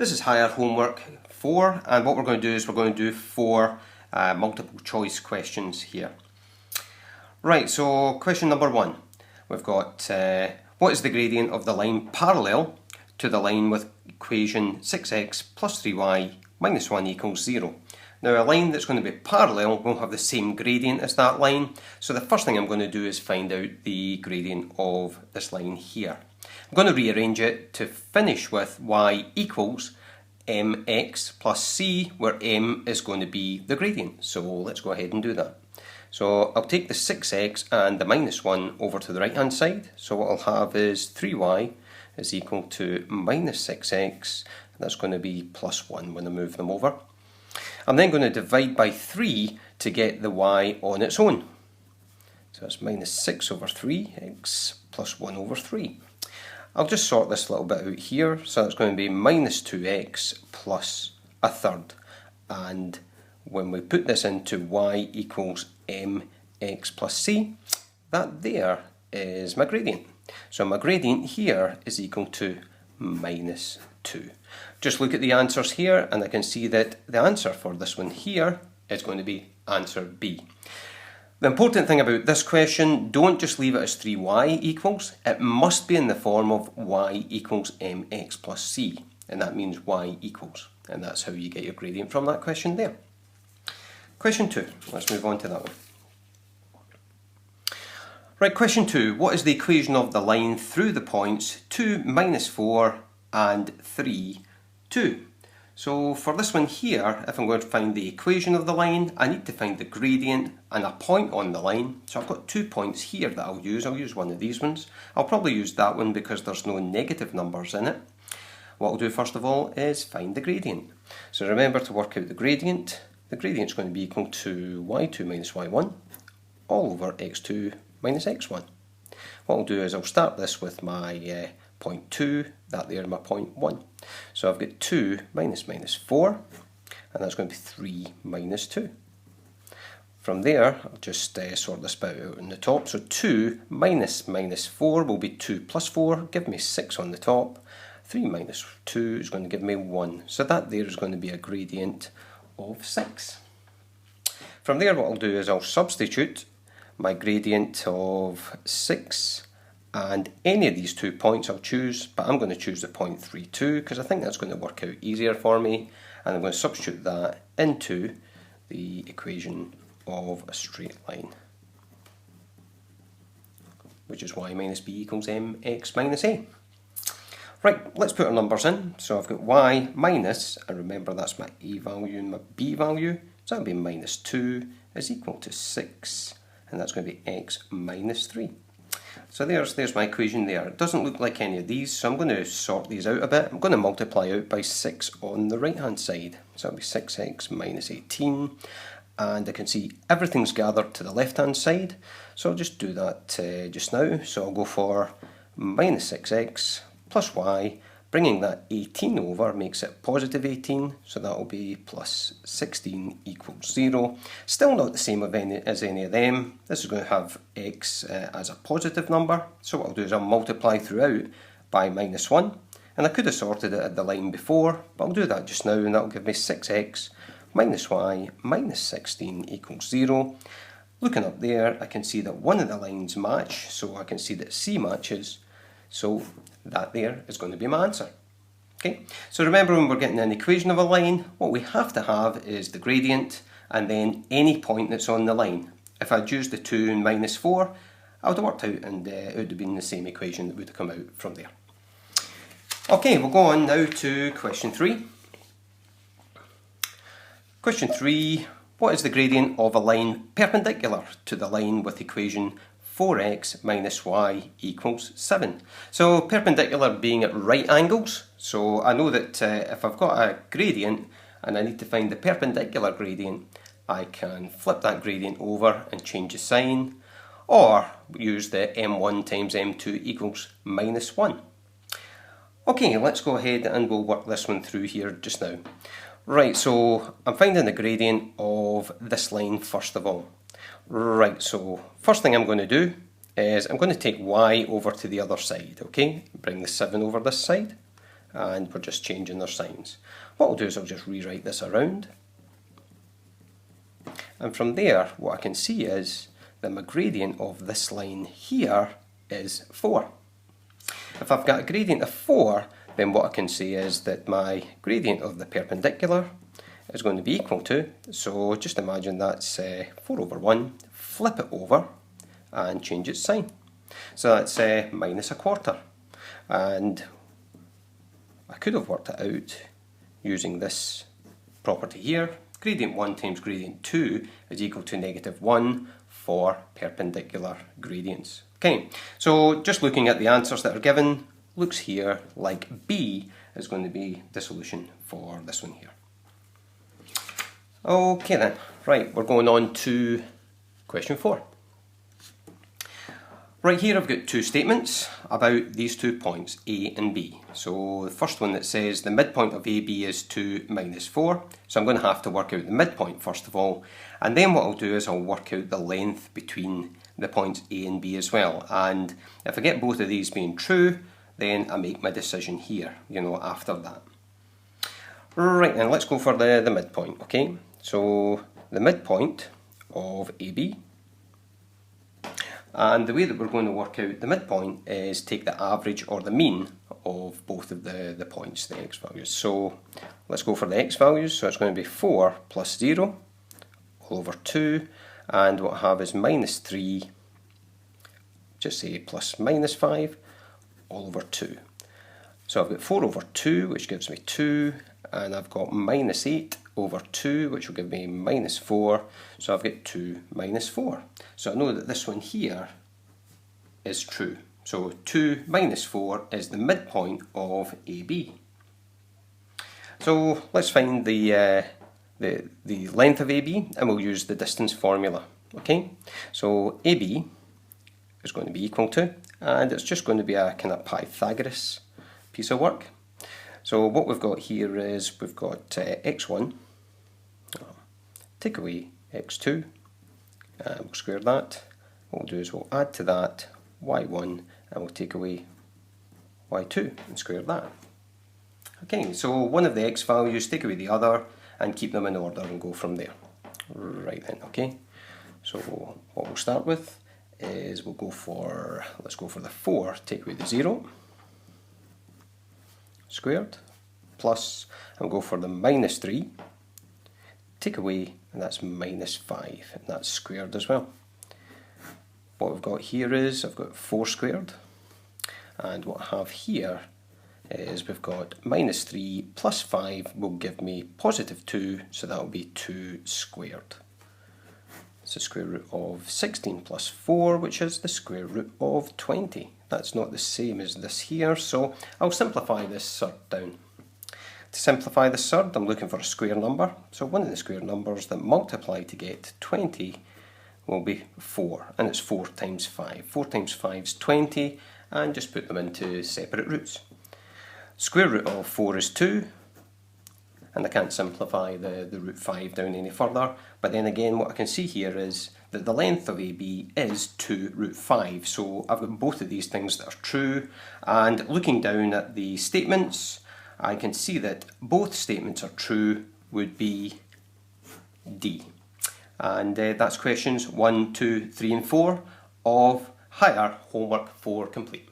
This is higher homework 4, and what we're going to do is we're going to do 4 multiple choice questions here. Right, so question number 1. We've got what is the gradient of the line parallel to the line with equation 6x plus 3y minus 1 equals 0. Now a line that's going to be parallel will have the same gradient as that line, so the first thing I'm going to do is find out the gradient of this line here. I'm going to rearrange it to finish with y equals mx plus c, where m is going to be the gradient. So let's go ahead and do that. So I'll take the 6x and the minus 1 over to the right hand side. So what I'll have is 3y is equal to minus 6x. That's going to be plus 1 when I move them over. I'm then going to divide by 3 to get the y on its own. So that's minus 6 over 3x plus 1 over 3. I'll just sort this little bit out here. So that's going to be minus 2x plus a third. And when we put this into y equals mx plus c, that there is my gradient. So my gradient here is equal to minus 2. Just look at the answers here and I can see that the answer for this one here is going to be answer B. The important thing about this question, don't just leave it as 3y equals. It must be in the form of y equals mx plus c, and that means y equals. And that's how you get your gradient from that question there. Question 2, let's move on to that one. Right, question 2, what is the equation of the line through the points 2, minus 4 and 3, 2? So for this one here, if I'm going to find the equation of the line, I need to find the gradient and a point on the line. So I've got 2 points here that I'll use. I'll use one of these ones. I'll probably use that one because there's no negative numbers in it. What I'll do first of all is find the gradient. So remember to work out the gradient. The gradient is going to be equal to y2 minus y1 all over x2 minus x1. What I'll do is I'll start this with my point 2, that there my point 1. So I've got 2 minus 4, and that's going to be 3 minus 2. From there, I'll just sort this bit out on the top. So 2 minus 4 will be 2 plus 4, give me 6 on the top. 3 minus 2 is going to give me 1. So that there is going to be a gradient of 6. From there, what I'll do is I'll substitute my gradient of 6 and any of these 2 points I'll choose, but I'm going to choose the point 3, 2 because I think that's going to work out easier for me, and I'm going to substitute that into the equation of a straight line, which is y minus b equals mx minus a. Right, let's put our numbers in. So I've got y minus, and remember that's my a value and my b value, so that'll be minus 2 is equal to 6, and that's going to be x minus 3. So there's my equation there. It doesn't look like any of these, so I'm going to sort these out a bit. I'm going to multiply out by 6 on the right hand side. So that'll be 6x minus 18, and I can see everything's gathered to the left hand side. So I'll just do that just now. So I'll go for minus 6x plus y. Bringing that 18 over makes it positive 18, so that will be plus 16 equals 0. Still not the same as any of them. This is going to have x as a positive number, so what I'll do is I'll multiply throughout by minus 1. And I could have sorted it at the line before, but I'll do that just now, and that will give me 6x minus y minus 16 equals 0. Looking up there, I can see that one of the lines match, so I can see that C matches. So that there is going to be my answer. Okay, so remember when we're getting an equation of a line, what we have to have is the gradient and then any point that's on the line. If I'd used the 2 and minus 4, I would have worked out and it would have been the same equation that would have come out from there. Okay, we'll go on now to question 3. Question 3, what is the gradient of a line perpendicular to the line with equation 4x minus y equals 7. So perpendicular being at right angles, so I know that if I've got a gradient and I need to find the perpendicular gradient, I can flip that gradient over and change the sign, or use the m1 times m2 equals minus 1. Okay, let's go ahead and we'll work this one through here just now. Right, so I'm finding the gradient of this line first of all. Right, so first thing I'm going to do is I'm going to take y over to the other side, okay? Bring the 7 over this side, and we're just changing their signs. What I'll do is I'll just rewrite this around, and from there what I can see is that my gradient of this line here is 4. If I've got a gradient of 4, then what I can say is that my gradient of the perpendicular is going to be equal to, so just imagine that's 4 over 1, flip it over and change its sign. So that's minus a quarter, and I could have worked it out using this property here. Gradient 1 times gradient 2 is equal to -1 for perpendicular gradients. Okay, so just looking at the answers that are given, looks here like B is going to be the solution for this one here. Okay then, right, we're going on to question 4. Right here I've got two statements about these 2 points, A and B. So the first one that says the midpoint of AB is 2 minus 4. So I'm going to have to work out the midpoint first of all, and then what I'll do is I'll work out the length between the points A and B as well. And if I get both of these being true, then I make my decision here, after that. Right then, let's go for the midpoint, okay? So the midpoint of AB, and the way that we're going to work out the midpoint is take the average or the mean of both of the points, the x values. So let's go for the x values. So it's going to be 4 plus 0 all over 2, and what I have is minus 3, just say plus minus 5 all over 2. So I've got 4 over 2, which gives me 2, and I've got minus 8 over 2, which will give me minus 4, so I've got 2 minus 4. So I know that this one here is true. So 2 minus 4 is the midpoint of AB. So let's find the length of AB, and we'll use the distance formula. Okay, so AB is going to be equal to, and it's just going to be a kind of Pythagoras piece of work. So what we've got here is we've got x1, take away x2, and we'll square that. What we'll do is we'll add to that y1, and we'll take away y2 and square that. Okay, so one of the x values, take away the other, and keep them in order and go from there. Right then, okay. So what we'll start with is let's go for the 4, take away the 0, squared, plus, and we'll go for the minus 3, take away, and that's minus 5, and that's squared as well. What we've got here is I've got 4 squared, and what I have here is we've got minus 3 plus 5 will give me positive 2, so that will be 2 squared. It's the square root of 16 plus 4, which is the square root of 20. That's not the same as this here, so I'll simplify this third down. To simplify this third, I'm looking for a square number. So one of the square numbers that multiply to get 20 will be 4, and it's 4 times 5. 4 times 5 is 20, and just put them into separate roots. Square root of 4 is 2, and I can't simplify the root 5 down any further, but then again what I can see here is that the length of AB is 2 root 5, so I've got both of these things that are true, and looking down at the statements I can see that both statements are true would be D. And that's questions 1, 2, 3 and 4 of Higher Homework 4 complete.